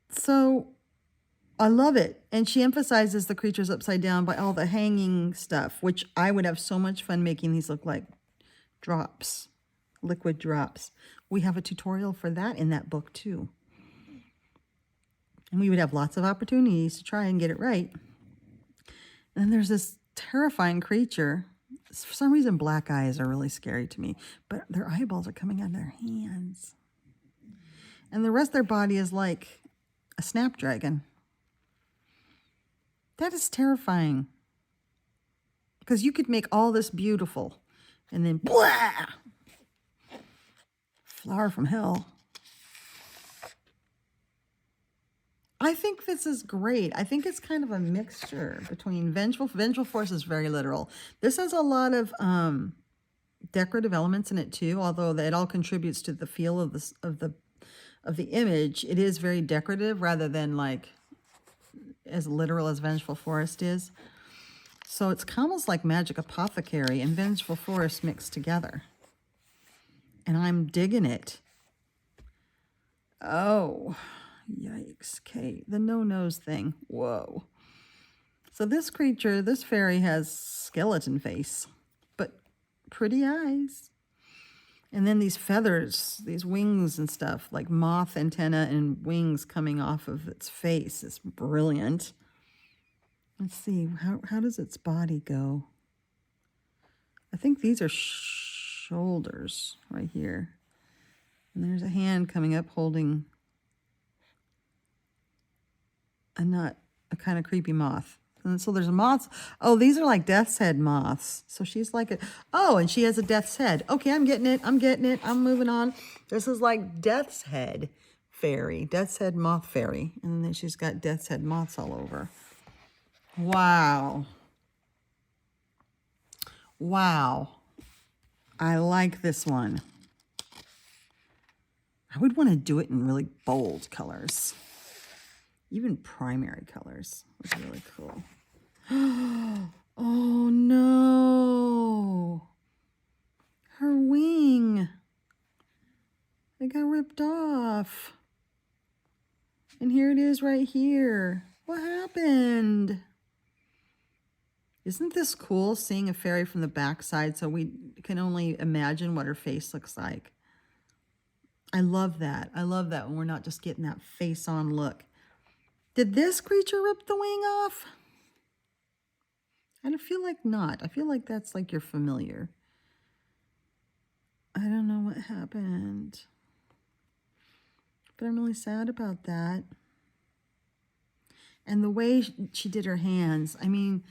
So I love it. And she emphasizes the creatures upside down by all the hanging stuff, which I would have so much fun making these look like drops, liquid drops. We have a tutorial for that in that book too. And we would have lots of opportunities to try and get it right. And there's this terrifying creature. For some reason, black eyes are really scary to me, but their eyeballs are coming out of their hands. And the rest of their body is like a snapdragon. That is terrifying. Because you could make all this beautiful and then blah! Flower from hell. I think this is great. I think it's kind of a mixture between Vengeful Force is very literal. This has a lot of decorative elements in it too, although it all contributes to the feel of the image. It is very decorative rather than like as literal as Vengeful Forest is. So it's almost like Magic Apothecary and Vengeful Forest mixed together. And I'm digging it. Oh, yikes. Okay, the no-nose thing. Whoa. So this creature, this fairy has skeleton face, but pretty eyes. And then these feathers, these wings and stuff, like moth antenna and wings coming off of its face. It's brilliant. Let's see, how does its body go? I think these are shoulders right here. And there's a hand coming up holding a nut, a kind of creepy moth. And so there's moths. Oh, these are like death's head moths. So she's like oh, and she has a death's head. Okay, I'm getting it. I'm getting it. I'm moving on. This is like death's head fairy, death's head moth fairy. And then she's got death's head moths all over. Wow. Wow. I like this one. I would want to do it in really bold colors. Even primary colors was really cool. Oh no. Her wing. It got ripped off. And here it is right here. What happened? Isn't this cool, seeing a fairy from the backside so we can only imagine what her face looks like? I love that. I love that when we're not just getting that face-on look. Did this creature rip the wing off? I feel like not. I feel like that's like your familiar. I don't know what happened. But I'm really sad about that. And the way she did her hands, I mean,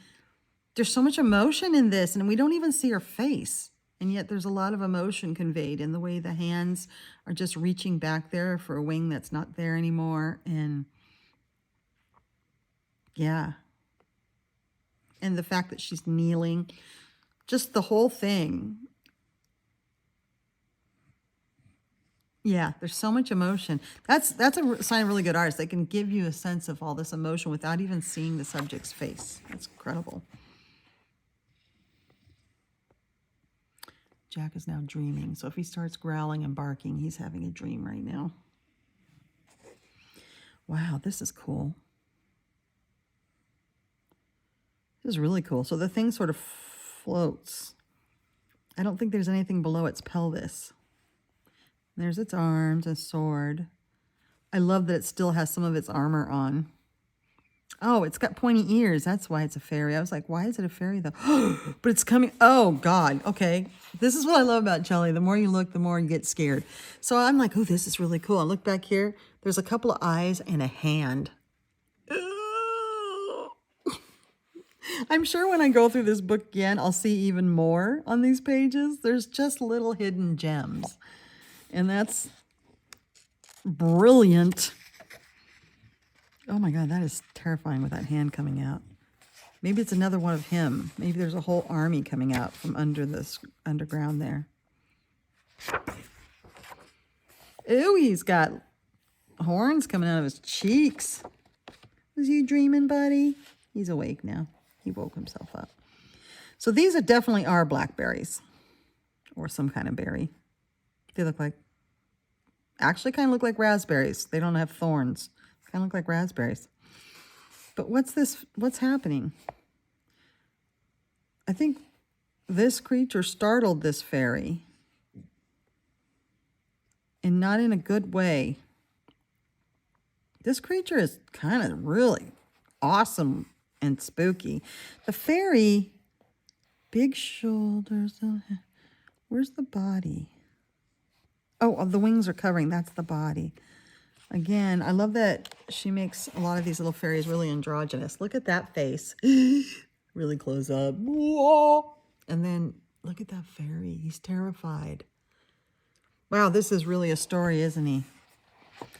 there's so much emotion in this, and we don't even see her face. And yet there's a lot of emotion conveyed in the way the hands are just reaching back there for a wing that's not there anymore. And yeah. And the fact that she's kneeling, just the whole thing. Yeah, there's so much emotion. That's a sign of really good artists. They can give you a sense of all this emotion without even seeing the subject's face. That's incredible. Jack is now dreaming. So if he starts growling and barking, he's having a dream right now. Wow, this is cool. This is really cool. So the thing sort of floats. I don't think there's anything below its pelvis. There's its arms, a sword. I love that it still has some of its armor on. Oh, it's got pointy ears. That's why it's a fairy. I was like, why is it a fairy though? But it's coming. Oh, God. Okay. This is what I love about Chellie. The more you look, the more you get scared. So I'm like, oh, this is really cool. I look back here. There's a couple of eyes and a hand. I'm sure when I go through this book again, I'll see even more on these pages. There's just little hidden gems. And that's brilliant. Oh my God, that is terrifying with that hand coming out. Maybe it's another one of him. Maybe there's a whole army coming out from under this underground there. Ooh, he's got horns coming out of his cheeks. Was you dreaming, buddy? He's awake now. He woke himself up. So these are definitely are blackberries or some kind of berry. They look like, actually kind of look like raspberries. They don't have thorns. Kind of look like raspberries. But what's this? What's happening? I think this creature startled this fairy. And not in a good way. This creature is kind of really awesome and spooky. The fairy, big shoulders. Where's the body? Oh, the wings are covering. That's the body. Again, I love that she makes a lot of these little fairies really androgynous. Look at that face. Really close up. And then look at that fairy. He's terrified. Wow, this is really a story, isn't he?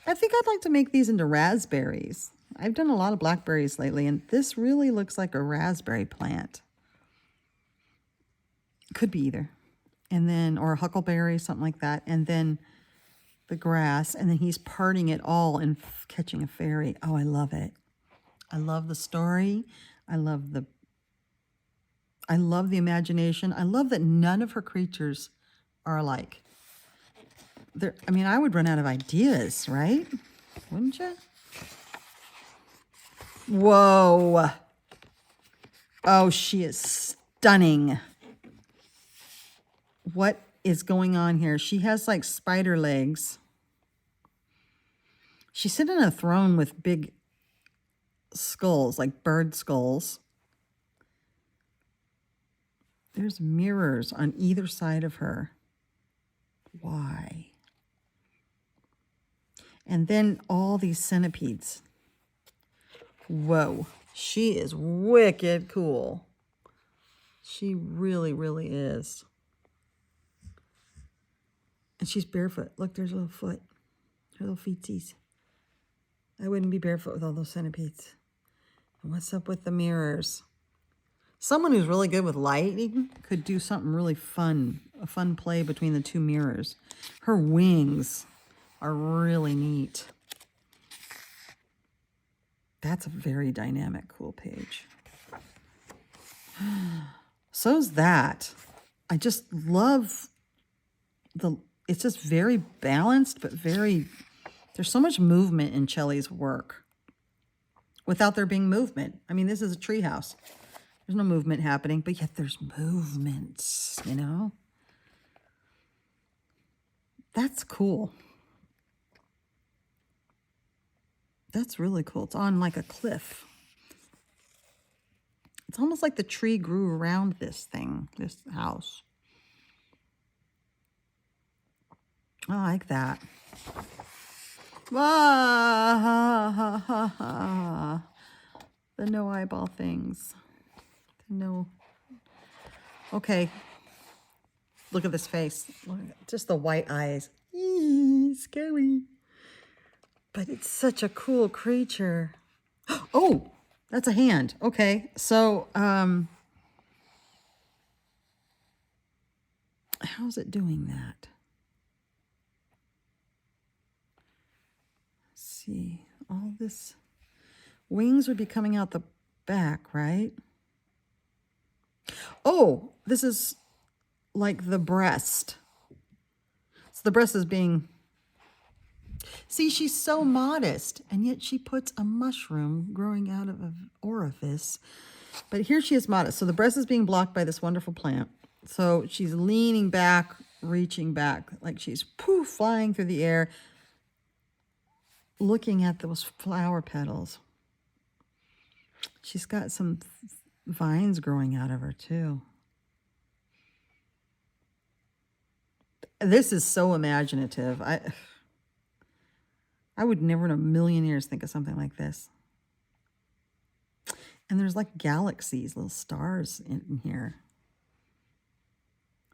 I think I'd like to make these into raspberries. I've done a lot of blackberries lately, and this really looks like a raspberry plant. Could be either. And then, or a huckleberry, something like that. And then the grass, and then he's parting it all and catching a fairy. Oh, I love it. I love the story. I love the imagination. I love that none of her creatures are alike. I mean, I would run out of ideas, right? Wouldn't you? Whoa. Oh, she is stunning. What is going on here? She has like spider legs. She's sitting on a throne with big skulls, like bird skulls. There's mirrors on either side of her. Why? And then all these centipedes. Whoa, she is wicked cool. She really, really is. And she's barefoot. Look, there's a little foot. Her little feetsies. I wouldn't be barefoot with all those centipedes. And what's up with the mirrors? Someone who's really good with lighting could do something really fun. A fun play between the two mirrors. Her wings are really neat. That's a very dynamic, cool page. So's that. I just love it's just very balanced, but there's so much movement in Chellie's work without there being movement. I mean, this is a treehouse. There's no movement happening, but yet there's movements, you know? That's cool. That's really cool. It's on like a cliff. It's almost like the tree grew around this thing, this house. I like that. Ah, the no eyeball things. The no. Okay. Look at this face. Look at just the white eyes. Eee, scary. But it's such a cool creature. Oh, that's a hand. Okay, so how's it doing that? Let's see. All this wings would be coming out the back, right? Oh, this is like the breast. So the breast is being... See, she's so modest, and yet she puts a mushroom growing out of an orifice. But here she is modest. So the breast is being blocked by this wonderful plant. So she's leaning back, reaching back, like she's poof, flying through the air, looking at those flower petals. She's got some vines growing out of her, too. This is so imaginative. I would never in a million years think of something like this. And there's like galaxies, little stars in here.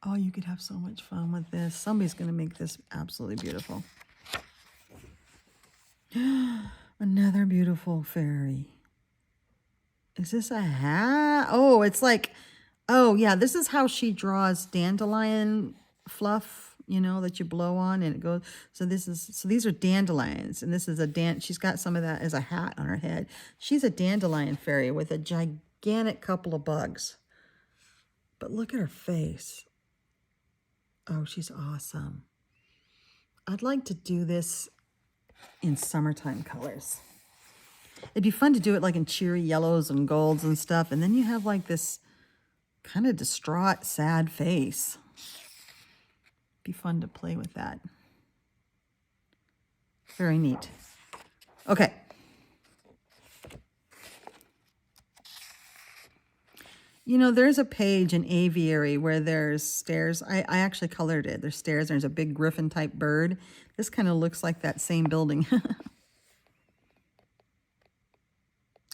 Oh, you could have so much fun with this. Somebody's going to make this absolutely beautiful. Another beautiful fairy. Is this a hat? Oh, it's like, oh yeah, this is how she draws dandelion fluff, you know, that you blow on and it goes. So these are dandelions, and this is she's got some of that as a hat on her head. She's a dandelion fairy with a gigantic couple of bugs. But look at her face. Oh, she's awesome. I'd like to do this in summertime colors. It'd be fun to do it like in cheery yellows and golds and stuff. And then you have like this kind of distraught, sad face. Be fun to play with that. Very neat. Okay. You know, there's a page in Aviary where there's stairs. I actually colored it. There's stairs. There's a big griffin type bird. This kind of looks like that same building.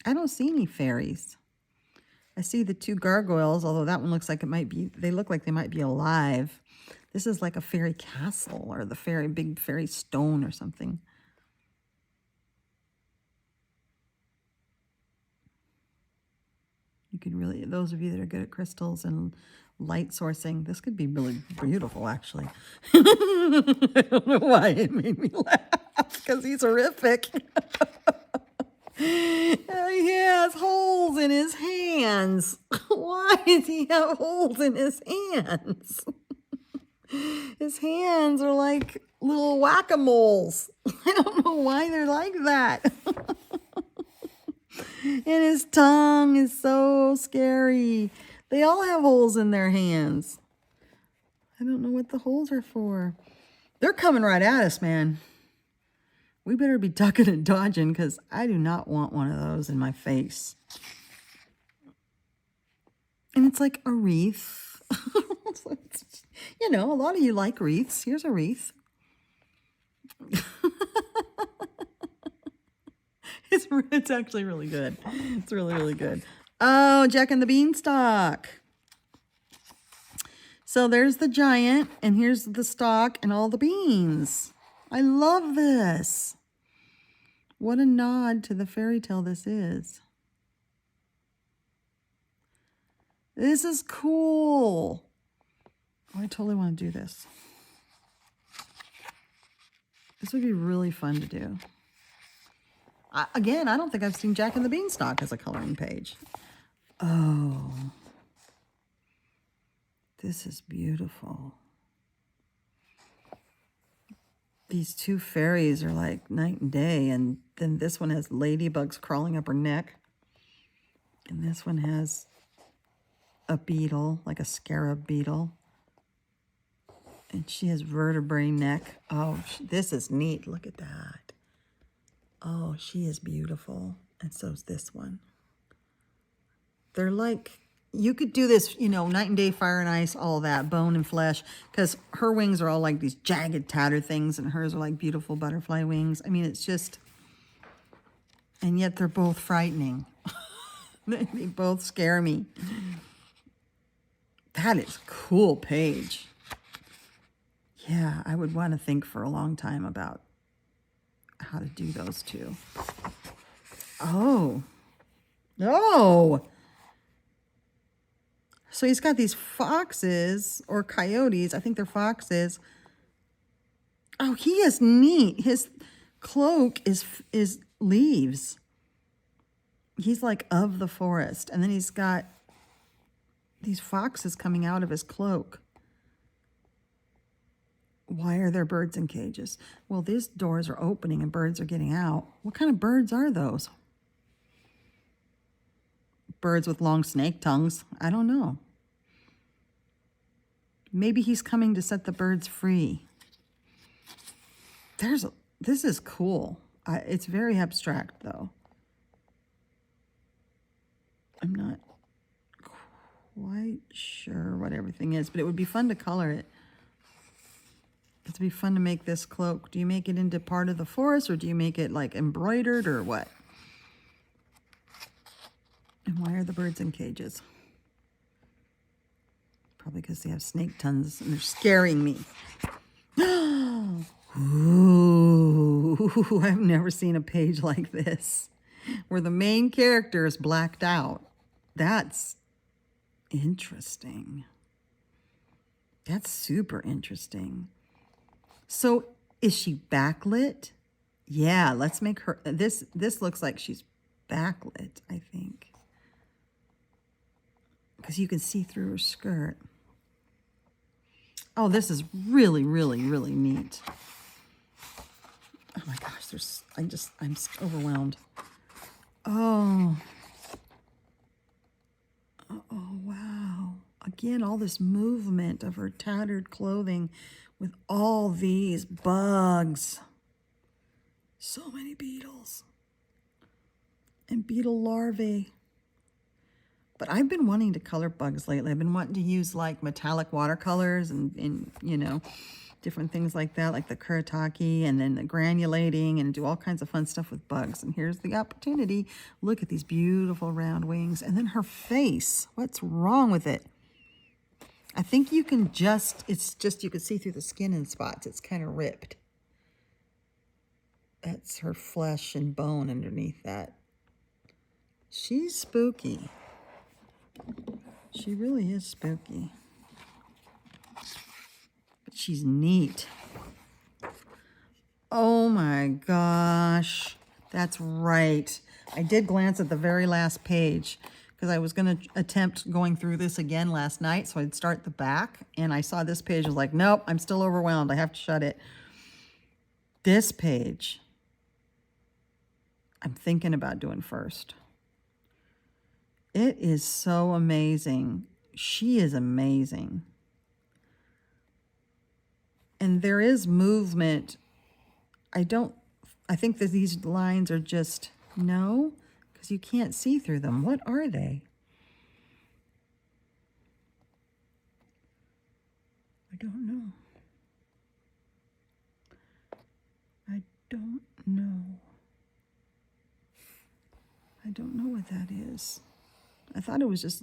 I don't see any fairies. I see the two gargoyles, although that one looks like it might be, they look like they might be alive. This is like a fairy castle or the big fairy stone or something. You could really, those of you that are good at crystals and light sourcing, this could be really beautiful, actually. I don't know why it made me laugh, because he's horrific. He has holes in his hands. Why does he have holes in his hands? His hands are like little whack-a-moles. I don't know why they're like that. And his tongue is so scary. They all have holes in their hands. I don't know what the holes are for. They're coming right at us, man. We better be ducking and dodging, because I do not want one of those in my face. And it's like a wreath. You know, a lot of you like wreaths. Here's a wreath. It's actually really good. It's really, really good. Oh, Jack and the Beanstalk. So there's the giant, and here's the stalk and all the beans. I love this. What a nod to the fairy tale this is. This is cool. Oh, I totally want to do this. This would be really fun to do. Again, I don't think I've seen Jack and the Beanstalk as a coloring page. Oh, this is beautiful. These two fairies are like night and day, and then this one has ladybugs crawling up her neck. And this one has a beetle, like a scarab beetle. And she has vertebrae neck. Oh, this is neat. Look at that. Oh, she is beautiful. And so's this one. They're like, you could do this, you know, night and day, fire and ice, all that, bone and flesh. Because her wings are all like these jagged, tattered things, and hers are like beautiful butterfly wings. I mean, it's just, and yet they're both frightening. They both scare me. That is a cool page. Yeah, I would want to think for a long time about how to do those two. Oh. Oh. So he's got these foxes or coyotes. I think they're foxes. Oh, he is neat. His cloak is leaves. He's like of the forest. And then he's got these foxes coming out of his cloak. Why are there birds in cages? Well, these doors are opening and birds are getting out. What kind of birds are those? Birds with long snake tongues. I don't know. Maybe he's coming to set the birds free. This is cool. It's very abstract, though. I'm not quite sure what everything is, but it would be fun to color it. It'd be fun to make this cloak. Do you make it into part of the forest, or do you make it like embroidered, or what? And why are the birds in cages? Probably because they have snake tongues and they're scaring me. Ooh, I've never seen a page like this where the main character is blacked out. That's interesting. That's super interesting. So is she backlit? Yeah, let's make her, this looks like she's backlit, I think. Because you can see through her skirt. Oh, this is really, really, really neat. Oh my gosh, I'm overwhelmed. Oh. Oh, wow. Again, all this movement of her tattered clothing with all these bugs. So many beetles. And beetle larvae. But I've been wanting to color bugs lately. I've been wanting to use like metallic watercolors and you know, different things like that, like the kuretake and then the granulating, and do all kinds of fun stuff with bugs. And here's the opportunity. Look at these beautiful round wings. And then her face. What's wrong with it? I think you can it's just, you can see through the skin in spots. It's kind of ripped. That's her flesh and bone underneath that. She's spooky. She really is spooky. But she's neat. Oh my gosh. That's right. I did glance at the very last page because I was going to attempt going through this again last night. So I'd start the back, and I saw this page. I was like, nope, I'm still overwhelmed. I have to shut it. This page, I'm thinking about doing first. It is so amazing. She is amazing. And there is movement. I think that these lines are just, no, because you can't see through them. What are they? I don't know. I don't know. I don't know what that is. I thought it was just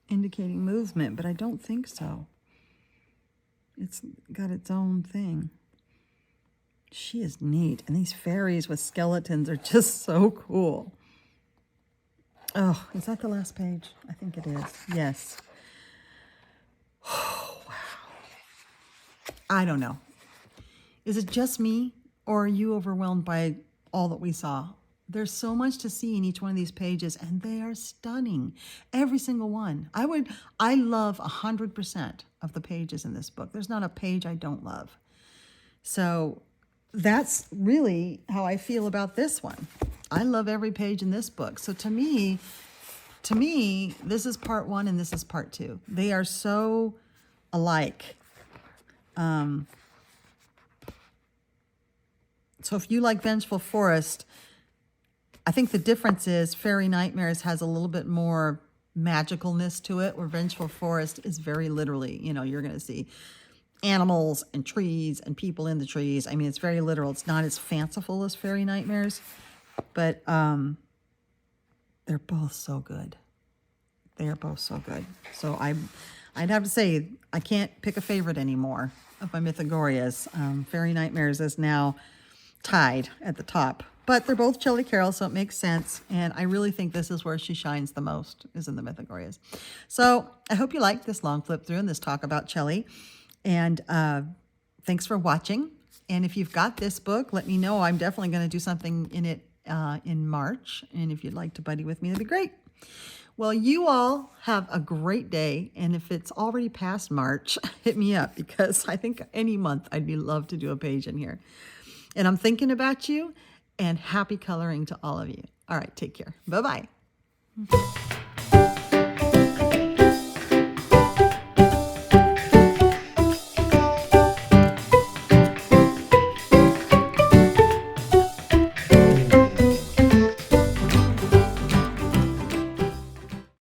indicating movement, but I don't think so. It's got its own thing. She is neat. And these fairies with skeletons are just so cool. Oh, is that the last page? I think it is. Yes. Oh, wow. I don't know. Is it just me, or are you overwhelmed by all that we saw? There's so much to see in each one of these pages, and they are stunning. Every single one. I love 100% of the pages in this book. There's not a page I don't love. So that's really how I feel about this one. I love every page in this book. So to me, this is part 1 and this is part 2. They are so alike. So if you like Vengeful Forest, I think the difference is Fairy Nightmares has a little bit more magicalness to it, where Vengeful Forest is very literally, you know, you're going to see animals and trees and people in the trees. I mean, it's very literal. It's not as fanciful as Fairy Nightmares, but they're both so good. They are both so good. So I'd have to say I can't pick a favorite anymore of my Mythogorias. Fairy Nightmares is now tied at the top. But they're both Chellie Carroll, so it makes sense. And I really think this is where she shines the most, is in the Mythogorias. So I hope you liked this long flip through and this talk about Chellie. And thanks for watching. And if you've got this book, let me know. I'm definitely going to do something in it in March. And if you'd like to buddy with me, that'd be great. Well, you all have a great day. And if it's already past March, hit me up, because I think any month I'd love to do a page in here. And I'm thinking about you, and happy coloring to all of you. All right, take care. Bye-bye.